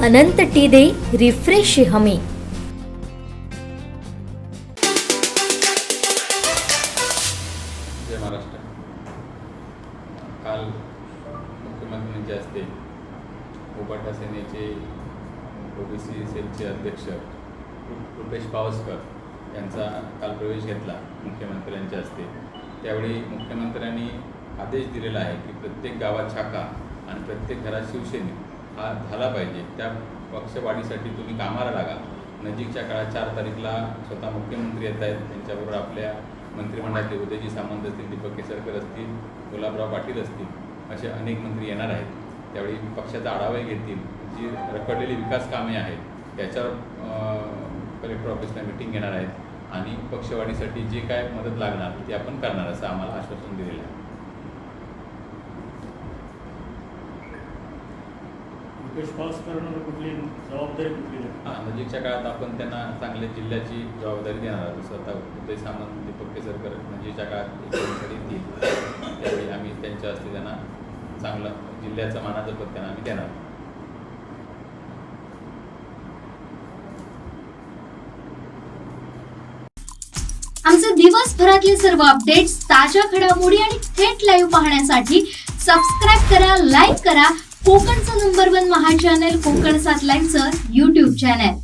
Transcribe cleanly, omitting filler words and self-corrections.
अनंत T दे refresh हमी। जय महाराष्ट्र। काल मुख्यमंत्र्यांचे हस्ते उबाटा सेनेचे ओबीसी सेलचे अध्यक्ष रुपेश पावसकर यांचा काल प्रवेश घेतला मुख्यमंत्र्यांच्या हस्ते। त्यावेळी मुख्यमंत्र्यांनी आदेश दिलेला आहे की प्रत्येक गावात शाखा आणि प्रत्येक घरात शिवसैनिक हा झाला पाहिजे। त्या पक्षवाढीसाठी तुम्ही कामाला लागा। नजीकच्या काळात 4 तारीखला स्वतः मुख्यमंत्री येत आहेत, त्यांच्याबरोबर आपल्या मंत्रिमंडळातले उदयजी सामंत असतील, दीपक केसरकर असतील, गुलाबराव पाटील असतील, असे अनेक मंत्री येणार आहेत। त्यावेळी पक्षाचा आढावा घेतील, जी रखडलेली विकास कामे आहेत त्याच्यावर कलेक्टर ऑफिसला मीटिंग घेणार आहेत आणि पक्षवाढीसाठी जे काय मदत लागणार ते आपण करणार असं आम्हाला आश्वासन दिलेलं आहे। कुठली जबाबदारी कुठली? नजीकच्या काळात आपण त्यांना चांगल्या जिल्ह्याची जबाबदारी देणार आहोत। जसं आता उदय सामंत, दीपक केसरकर नजीकच्या काळात येतील, त्यावेळी आम्ही त्यांच्या हस्ते त्यांना चांगलं जिल्ह्याचा मानाचं पद त्यांना आम्ही देणार। आमचे दिवसभरातले सर्व अपडेट्स, ताज्या घडामोडी आणि थेट लाईव्ह पाहण्यासाठी सबस्क्राईब करा, लाईक करा कोकणचं नंबर 1 महा चॅनल कोकणसाद लाईव्हचं YouTube चॅनल।